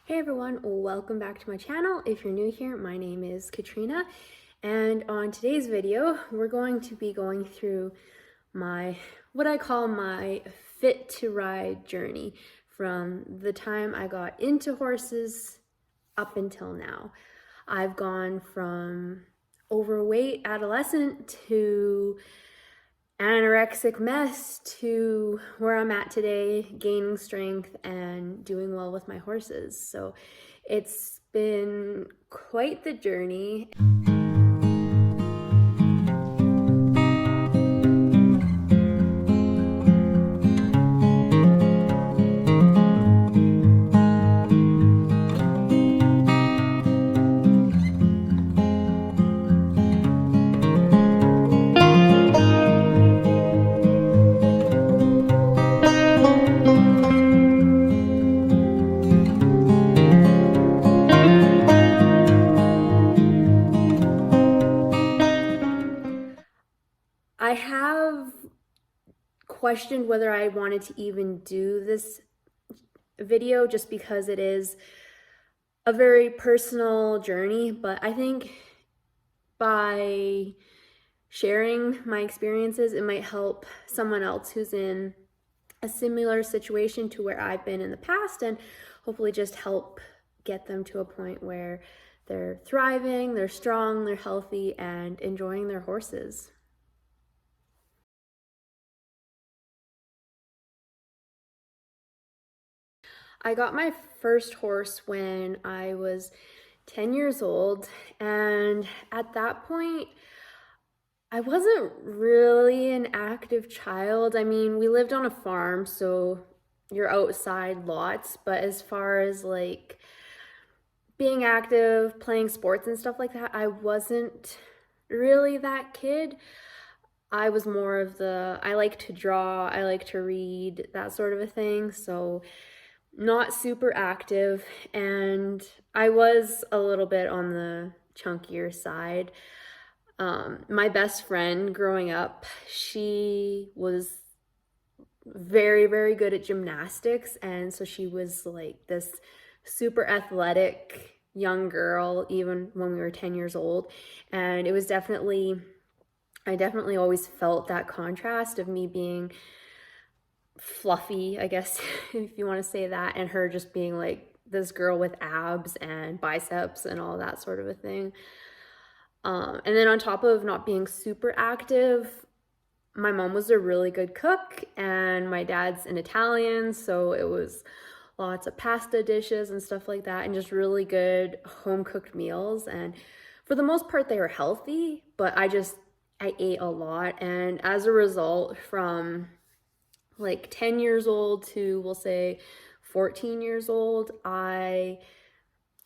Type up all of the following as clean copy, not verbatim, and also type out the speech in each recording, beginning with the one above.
Hey everyone, welcome back to my channel. If you're new here, my name is Katrina, and on today's video, we're going to be going through what I call my fit to ride journey from the time I got into horses up until now. I've gone from overweight adolescent to anorexic mess to where I'm at today, gaining strength and doing well with my horses. So it's been quite the journey. I have questioned whether I wanted to even do this video just because it is a very personal journey, but I think by sharing my experiences, it might help someone else who's in a similar situation to where I've been in the past, and hopefully just help get them to a point where they're thriving, they're strong, they're healthy, and enjoying their horses. I got my first horse when I was 10 years old, and at that point, I wasn't really an active child. I mean, we lived on a farm, so you're outside lots, but as far as like being active, playing sports and stuff like that, I wasn't really that kid. I was more of I like to draw, I like to read, that sort of a thing. So not super active, and I was a little bit on the chunkier side. My best friend growing up, she was very, very good at gymnastics, and so she was like this super athletic young girl, even when we were 10 years old. And it was I definitely always felt that contrast of me being fluffy, I guess, if you want to say that, and her just being like this girl with abs and biceps and all that sort of a thing. And then on top of not being super active, my mom was a really good cook and my dad's an Italian, so it was lots of pasta dishes and stuff like that, and just really good home cooked meals. And for the most part, they were healthy, but I ate a lot. And as a result, from like 10 years old to, we'll say, 14 years old, I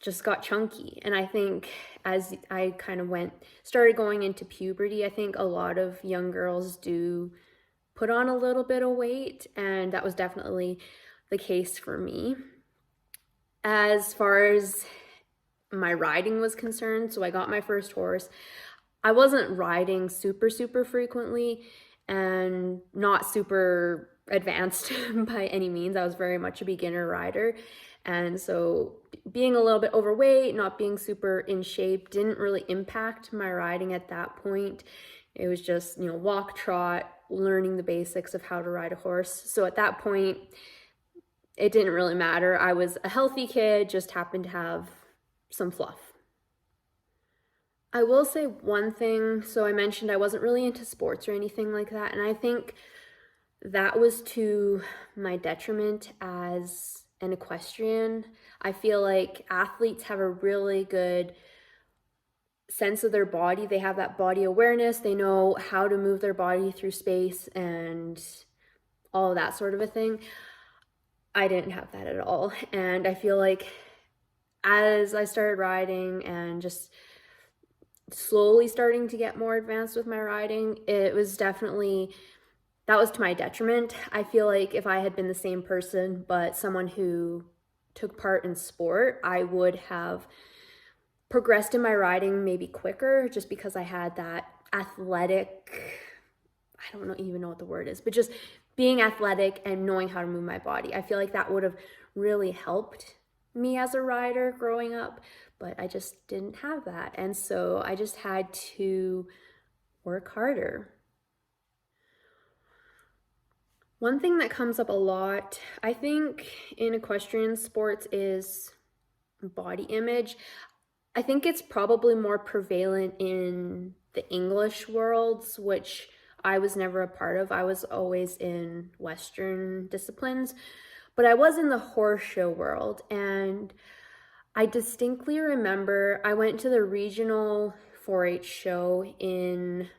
just got chunky. And I think as I kind of started going into puberty, I think a lot of young girls do put on a little bit of weight, and that was definitely the case for me. As far as my riding was concerned, so I got my first horse. I wasn't riding super, super frequently and not super advanced by any means. I was very much a beginner rider. And so being a little bit overweight, not being super in shape didn't really impact my riding at that point. It was just, walk, trot, learning the basics of how to ride a horse. So at that point, it didn't really matter. I was a healthy kid, just happened to have some fluff. I will say one thing. So I mentioned I wasn't really into sports or anything like that, and I think that was to my detriment as an equestrian. I feel like athletes have a really good sense of their body. They have that body awareness. They know how to move their body through space and all of that sort of a thing. I didn't have that at all. And I feel like as I started riding and just slowly starting to get more advanced with my riding, that was to my detriment. I feel like if I had been the same person, but someone who took part in sport, I would have progressed in my riding maybe quicker, just because I had that athletic, I don't even know what the word is, but just being athletic and knowing how to move my body. I feel like that would have really helped me as a rider growing up, but I just didn't have that. And so I just had to work harder. One thing that comes up a lot, I think, in equestrian sports is body image. I think it's probably more prevalent in the English worlds, which I was never a part of. I was always in Western disciplines, but I was in the horse show world. And I distinctly remember I went to the regional 4-H show in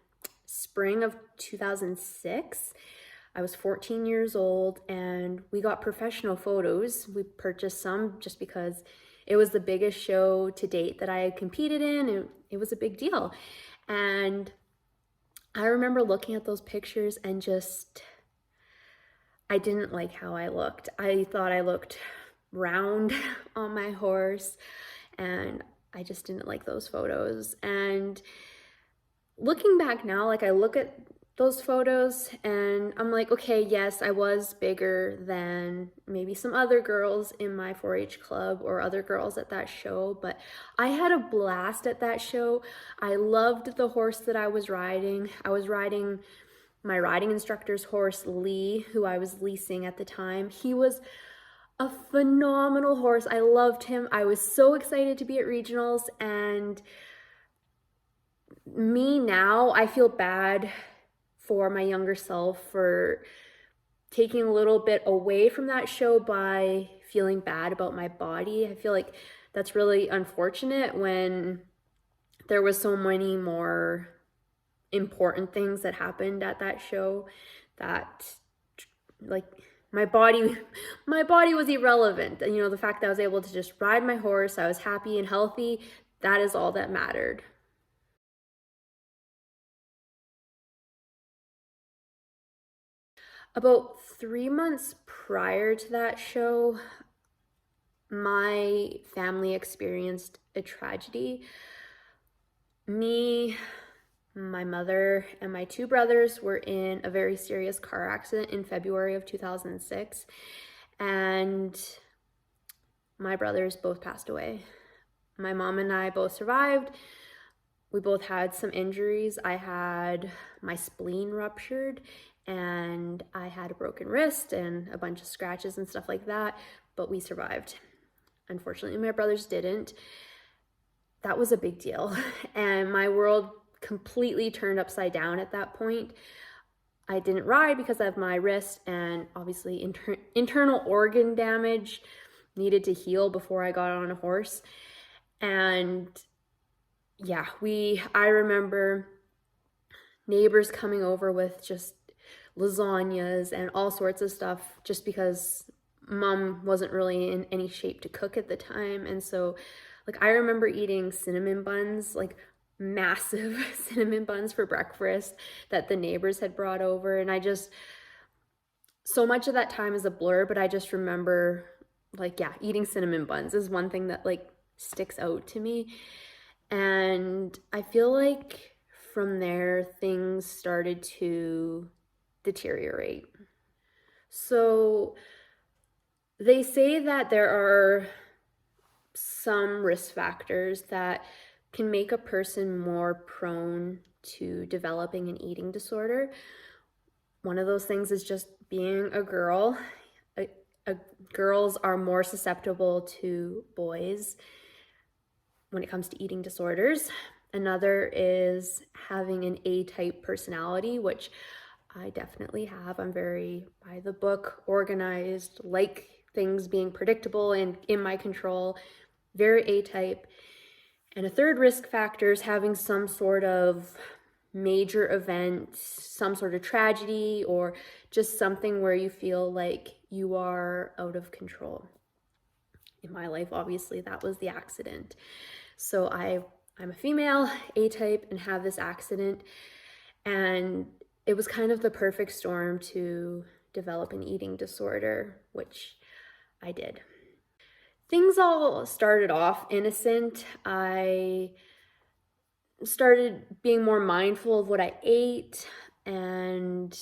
spring of 2006. I was 14 years old and we got professional photos. We purchased some just because it was the biggest show to date that I had competed in, and it was a big deal. And I remember looking at those pictures and I didn't like how I looked. I thought I looked round on my horse, and I just didn't like those photos. And looking back now, like I look at those photos and I'm like, okay, yes, I was bigger than maybe some other girls in my 4-H club or other girls at that show, but I had a blast at that show. I loved the horse that I was riding. I was riding my riding instructor's horse, Lee, who I was leasing at the time. He was a phenomenal horse. I loved him. I was so excited to be at regionals, and me now, I feel bad for my younger self for taking a little bit away from that show by feeling bad about my body. I feel like that's really unfortunate when there was so many more important things that happened at that show that, like, my body was irrelevant. And, you know, the fact that I was able to just ride my horse, I was happy and healthy, that is all that mattered. About 3 months prior to that show, my family experienced a tragedy. Me, my mother, and my 2 brothers were in a very serious car accident in February of 2006, and my brothers both passed away. My mom and I both survived. We both had some injuries. I had my spleen ruptured, and I had a broken wrist and a bunch of scratches and stuff like that, but we survived. Unfortunately, my brothers didn't. That was a big deal, and my world completely turned upside down at that point. I didn't ride because of my wrist, and obviously internal organ damage needed to heal before I got on a horse. And yeah, I remember neighbors coming over with just lasagnas and all sorts of stuff just because mom wasn't really in any shape to cook at the time. And so, like, I remember eating cinnamon buns, like massive cinnamon buns for breakfast that the neighbors had brought over. And so much of that time is a blur, but I just remember, like, yeah, eating cinnamon buns is one thing that, like, sticks out to me. And I feel like from there, things started to deteriorate. So they say that there are some risk factors that can make a person more prone to developing an eating disorder. One of those things is just being a girl. Girls are more susceptible to boys when it comes to eating disorders. Another is having an A-type personality, which I definitely have. I'm very by the book, organized, like things being predictable and in my control, very A-type. And a third risk factor is having some sort of major event, some sort of tragedy, or just something where you feel like you are out of control. In my life, obviously, that was the accident. So I'm a female, A-type, and have this accident. And it was kind of the perfect storm to develop an eating disorder, which I did. Things all started off innocent. I started being more mindful of what I ate and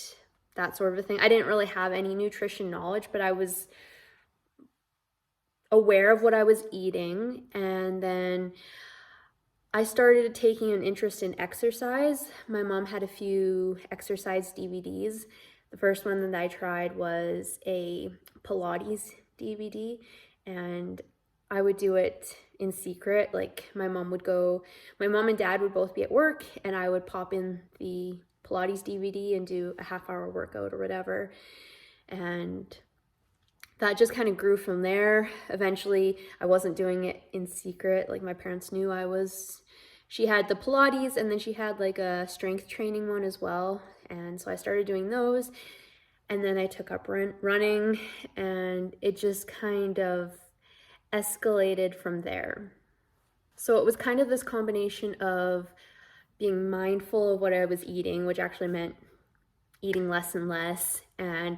that sort of a thing. I didn't really have any nutrition knowledge, but I was aware of what I was eating, and then I started taking an interest in exercise. My mom had a few exercise DVDs. The first one that I tried was a Pilates DVD, and I would do it in secret. Like my mom and dad would both be at work, and I would pop in the Pilates DVD and do a half-hour workout or whatever. And that just kind of grew from there. Eventually, I wasn't doing it in secret. Like my parents knew she had the Pilates, and then she had like a strength training one as well. And so I started doing those. And then I took up running, and it just kind of escalated from there. So it was kind of this combination of being mindful of what I was eating, which actually meant eating less and less, and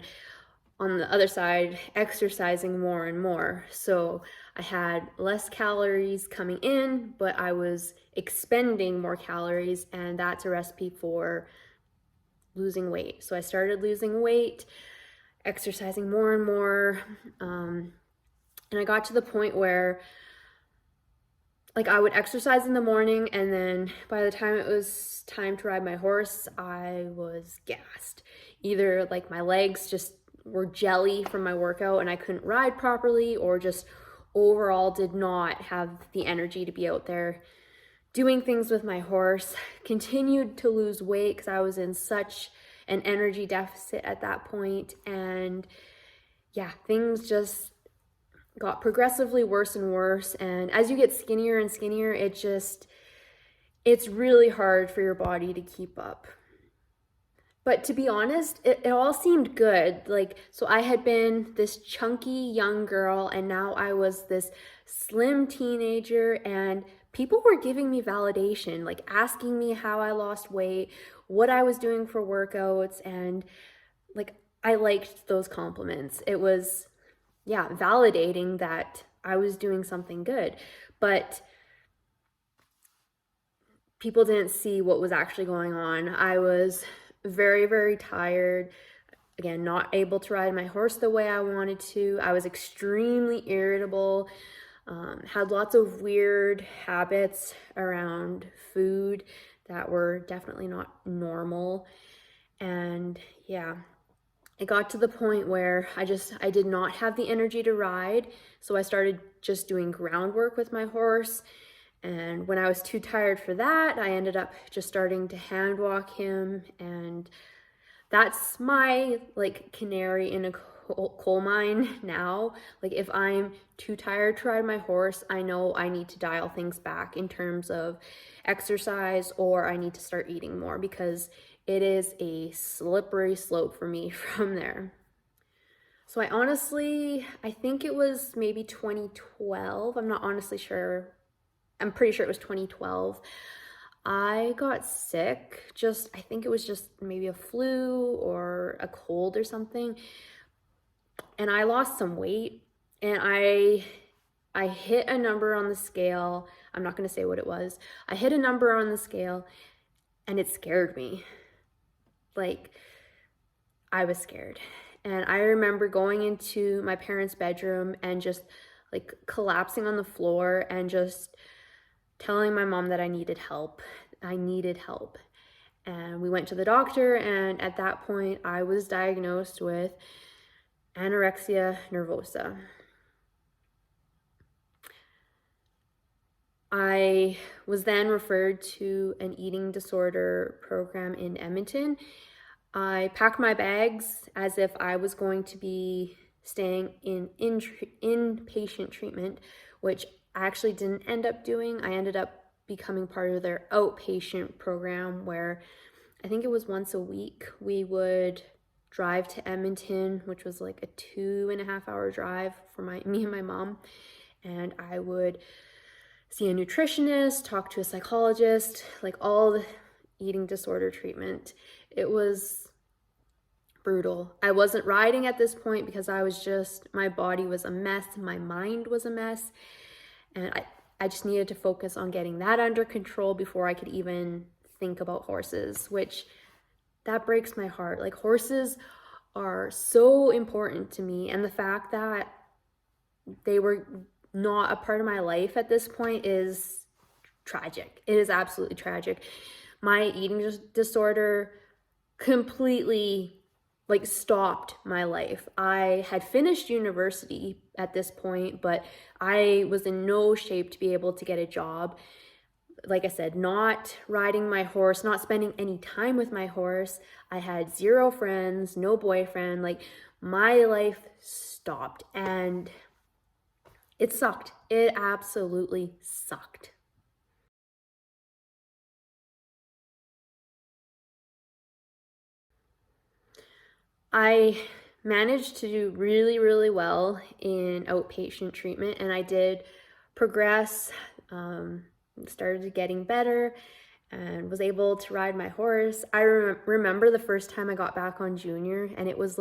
on the other side, exercising more and more. So I had less calories coming in, but I was expending more calories, and that's a recipe for losing weight. So I started losing weight, exercising more and more, and I got to the point where like I would exercise in the morning, and then by the time it was time to ride my horse, I was gassed. Either like my legs just were jelly from my workout and I couldn't ride properly, or just overall did not have the energy to be out there doing things with my horse. Continued to lose weight because I was in such an energy deficit at that point. And yeah, things just got progressively worse and worse. And as you get skinnier and skinnier, it's really hard for your body to keep up. But to be honest, it all seemed good. Like, so I had been this chunky young girl, and now I was this slim teenager, and people were giving me validation, like asking me how I lost weight, what I was doing for workouts, and like I liked those compliments. It was, yeah, validating that I was doing something good. But people didn't see what was actually going on. I was very, very tired. Again, not able to ride my horse the way I wanted to. I was extremely irritable, had lots of weird habits around food that were definitely not normal. And yeah, it got to the point where I did not have the energy to ride. So I started just doing groundwork with my horse. And when I was too tired for that, I ended up just starting to hand walk him. And that's my like canary in a coal mine now. Like if I'm too tired to ride my horse, I know I need to dial things back in terms of exercise, or I need to start eating more, because it is a slippery slope for me from there. So I think it was maybe 2012. I'm not honestly sure. I'm pretty sure it was 2012. I got sick. I think it was just maybe a flu or a cold or something. And I lost some weight, and I hit a number on the scale. I'm not going to say what it was. I hit a number on the scale, and it scared me. Like, I was scared. And I remember going into my parents' bedroom and just like collapsing on the floor and just telling my mom that I needed help. I needed help. And we went to the doctor, and at that point I was diagnosed with anorexia nervosa. I was then referred to an eating disorder program in Edmonton. I packed my bags as if I was going to be staying in inpatient treatment, which I actually didn't end up doing. I ended up becoming part of their outpatient program, where I think it was once a week we would drive to Edmonton, which was like a 2.5-hour drive for me and my mom. And I would see a nutritionist, talk to a psychologist, like all the eating disorder treatment. It was brutal. I wasn't riding at this point because my body was a mess, my mind was a mess, and I just needed to focus on getting that under control before I could even think about horses, which that breaks my heart. Like, horses are so important to me, and the fact that they were not a part of my life at this point is tragic. It is absolutely tragic. My eating disorder completely like stopped my life. I had finished university at this point, but I was in no shape to be able to get a job. Like I said, not riding my horse, not spending any time with my horse. I had zero friends, no boyfriend. Like my life stopped and it sucked. It absolutely sucked. I managed to do really, really well in outpatient treatment, and I did progress, started getting better, and was able to ride my horse. I remember the first time I got back on Junior, and it was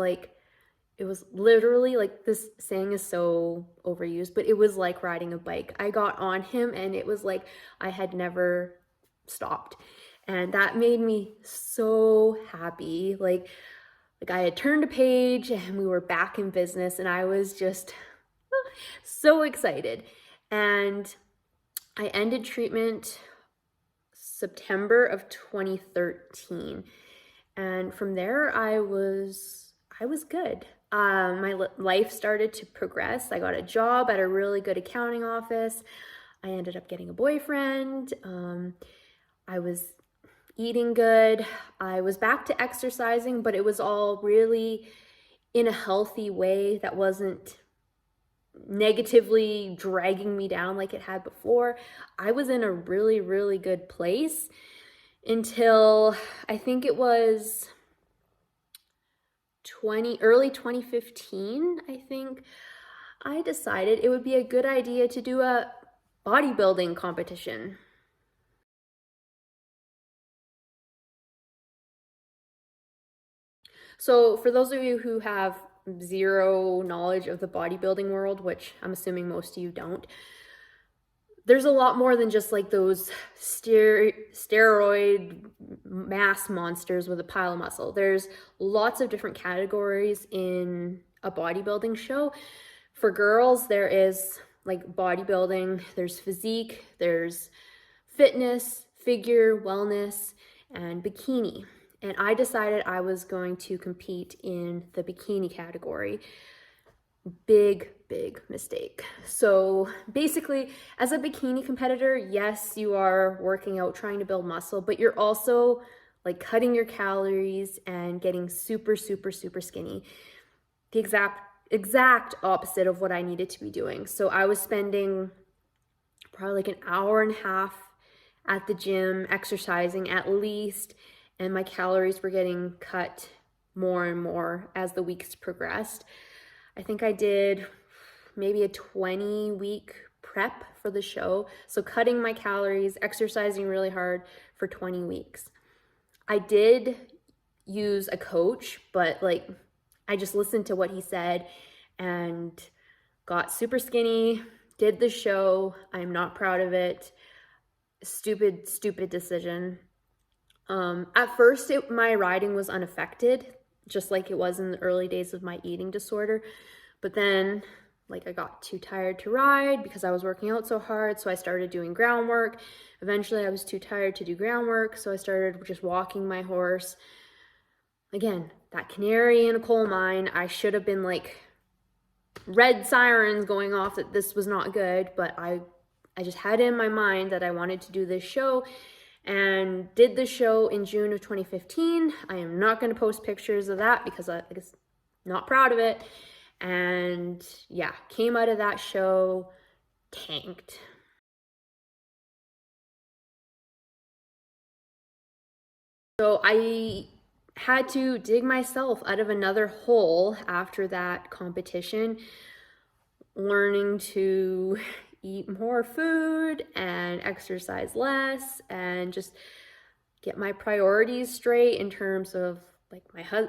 literally like, this saying is so overused, but it was like riding a bike. I got on him, and it was like I had never stopped. And that made me so happy. Like I had turned a page and we were back in business, and I was just so excited. And I ended treatment September of 2013. And from there I was good. My life started to progress. I got a job at a really good accounting office. I ended up getting a boyfriend. I was eating good. I was back to exercising, but it was all really in a healthy way that wasn't negatively dragging me down like it had before. I was in a really, really good place until I think it was early 2015, I think. I decided it would be a good idea to do a bodybuilding competition. So for those of you who have zero knowledge of the bodybuilding world, which I'm assuming most of you don't, there's a lot more than just like those steroid mass monsters with a pile of muscle. There's lots of different categories in a bodybuilding show. For girls, there is like bodybuilding, there's physique, there's fitness, figure, wellness, and bikini. And I decided I was going to compete in the bikini category. Big mistake. So basically, as a bikini competitor, yes, you are working out, trying to build muscle, but you're also like cutting your calories and getting super skinny. The exact opposite of what I needed to be doing. So I was spending probably like an hour and a half at the gym, exercising at least, and my calories were getting cut more and more as the weeks progressed. I think I did maybe a 20-week prep for the show. So cutting my calories, exercising really hard for 20 weeks. I did use a coach, but like I just listened to what he said and got super skinny, did the show. I'm not proud of it. Stupid decision. At first, my riding was unaffected, just like it was in the early days of my eating disorder. But then, like, I got too tired to ride because I was working out so hard, so I started doing groundwork. Eventually, I was too tired to do groundwork, so I started just walking my horse. Again, that canary in a coal mine. I should have been like red sirens going off that this was not good, but I just had in my mind that I wanted to do this show and did the show in June of 2015. I am not going to post pictures of that because I guess not proud of it. And yeah, came out of that show tanked. So I had to dig myself out of another hole after that competition, learning to eat more food and exercise less and just get my priorities straight in terms of like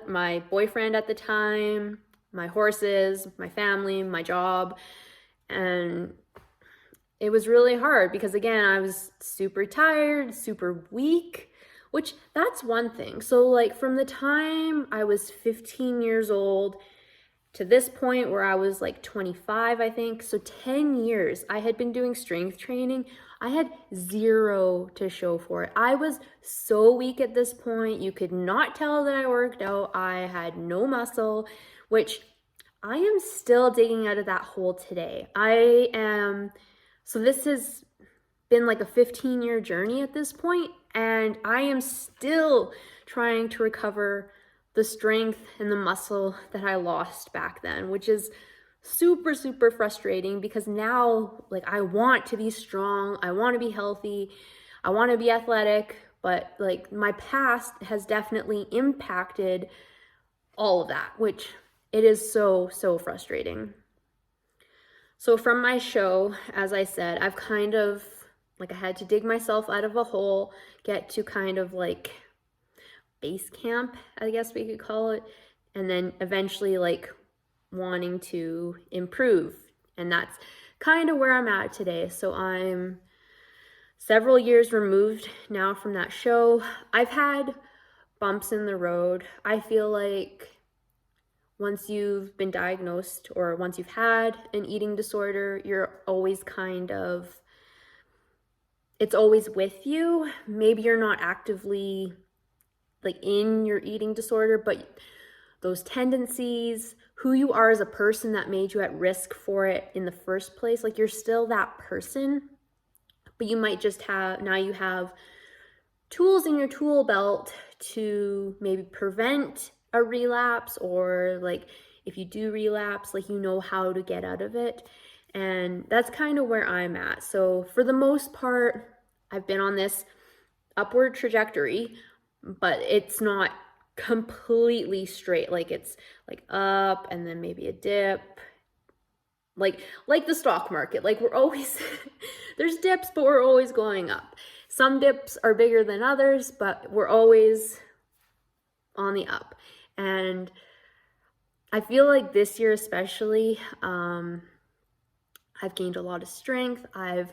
my boyfriend at the time, my horses, my family, my job. And it was really hard because again, I was super tired, super weak, which that's one thing. So like from the time I was 15 years old to this point where I was like 25, I think. So 10 years I had been doing strength training. I had zero to show for it. I was so weak at this point. You could not tell that I worked out. I had no muscle, which I am still digging out of that hole today. So this has been like a 15-year journey at this point, and I am still trying to recover the strength and the muscle that I lost back then, which is super, super frustrating because now, like, I want to be strong, I want to be healthy, I want to be athletic, but like my past has definitely impacted all of that, which it is so, so frustrating. So from my show, as I said, I've kind of, like, I had to dig myself out of a hole, get to kind of like base camp, I guess we could call it, and then eventually like wanting to improve. And that's kind of where I'm at today. So I'm several years removed now from that show. I've had bumps in the road. I feel like once you've been diagnosed or once you've had an eating disorder, you're always kind of, it's always with you. Maybe you're not actively like in your eating disorder, but those tendencies, who you are as a person that made you at risk for it in the first place, like you're still that person, but you might just have, now you have tools in your tool belt to maybe prevent a relapse, or like if you do relapse, like you know how to get out of it. And that's kind of where I'm at. So for the most part, I've been on this upward trajectory, but it's not completely straight. Like it's like up and then maybe a dip, like the stock market. Like we're always there's dips, but we're always going up. Some dips are bigger than others, but we're always on the up. And I feel like this year especially, I've gained a lot of strength. I've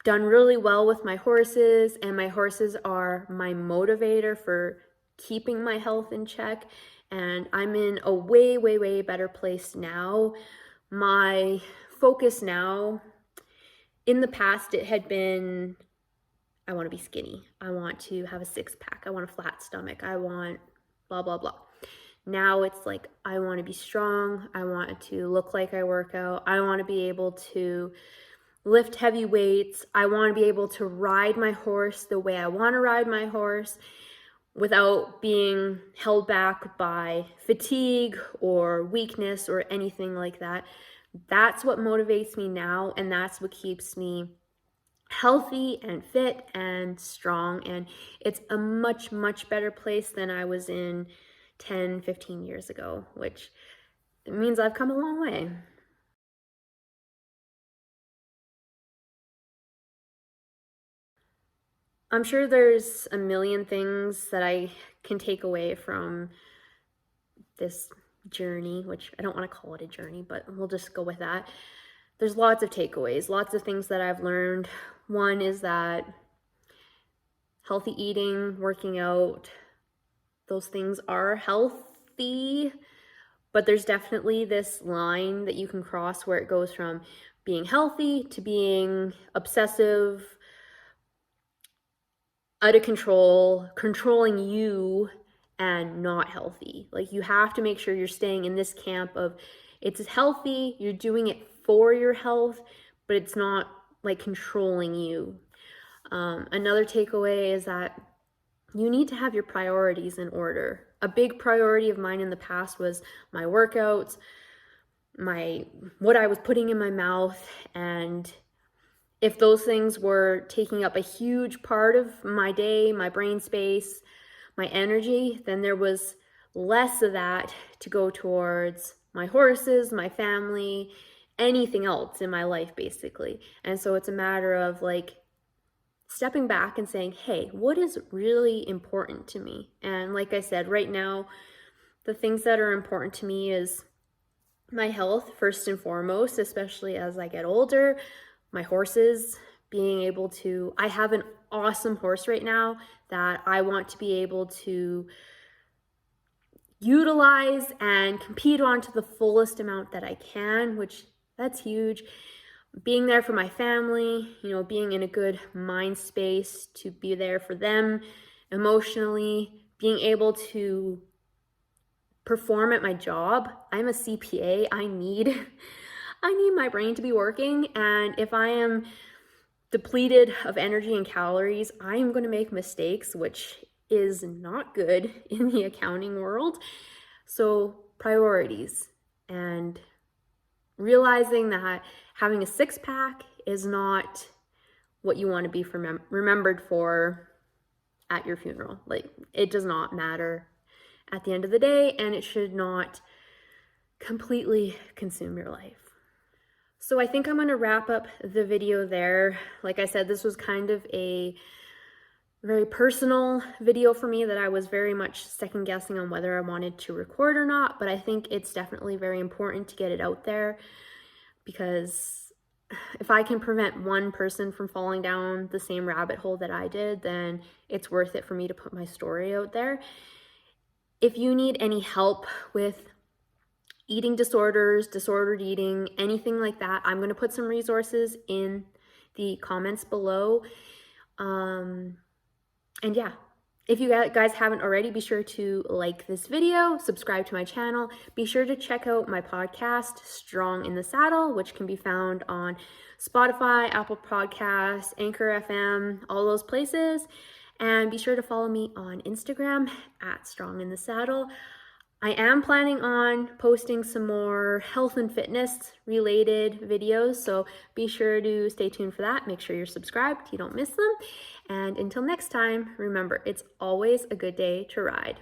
done really well with my horses, and my horses are my motivator for keeping my health in check. And I'm in a way, way, way better place now. My focus now, in the past, it had been, I want to be skinny. I want to have a six-pack. I want a flat stomach. I want blah, blah, blah. Now it's like, I want to be strong. I want to look like I work out. I want to be able to lift heavy weights. I want to be able to ride my horse the way I want to ride my horse without being held back by fatigue or weakness or anything like that. That's what motivates me now, and that's what keeps me healthy and fit and strong. And it's a much, much better place than I was in 10, 15 years ago, which means I've come a long way. I'm sure there's a million things that I can take away from this journey, which I don't want to call it a journey, but we'll just go with that. There's lots of takeaways, lots of things that I've learned. One is that healthy eating, working out, those things are healthy, but there's definitely this line that you can cross where it goes from being healthy to being obsessive, out of control, controlling you, and not healthy. Like you have to make sure you're staying in this camp of it's healthy, you're doing it for your health, but it's not like controlling you. Another takeaway is that you need to have your priorities in order. A big priority of mine in the past was my workouts, what I was putting in my mouth, and if those things were taking up a huge part of my day, my brain space, my energy, then there was less of that to go towards my horses, my family, anything else in my life, basically. And so it's a matter of like stepping back and saying, hey, what is really important to me? And like I said, right now, the things that are important to me is my health first and foremost, especially as I get older. My horses, being able to, I have an awesome horse right now that I want to be able to utilize and compete on to the fullest amount that I can, which that's huge. Being there for my family, you know, being in a good mind space to be there for them emotionally, being able to perform at my job. I'm a CPA. I need my brain to be working, and if I am depleted of energy and calories, I am going to make mistakes, which is not good in the accounting world. So, priorities, and realizing that having a six-pack is not what you want to be remembered for at your funeral. Like, it does not matter at the end of the day, and it should not completely consume your life. So I think I'm going to wrap up the video there. Like I said, this was kind of a very personal video for me that I was very much second guessing on whether I wanted to record or not, but I think it's definitely very important to get it out there, because if I can prevent one person from falling down the same rabbit hole that I did, then it's worth it for me to put my story out there. If you need any help with eating disorders, disordered eating, anything like that, I'm going to put some resources in the comments below. And yeah, if you guys haven't already, be sure to like this video, subscribe to my channel. Be sure to check out my podcast, Strong in the Saddle, which can be found on Spotify, Apple Podcasts, Anchor FM, all those places. And be sure to follow me on Instagram at Strong in the Saddle. I am planning on posting some more health and fitness related videos, so be sure to stay tuned for that. Make sure you're subscribed so you don't miss them. And until next time, remember, it's always a good day to ride.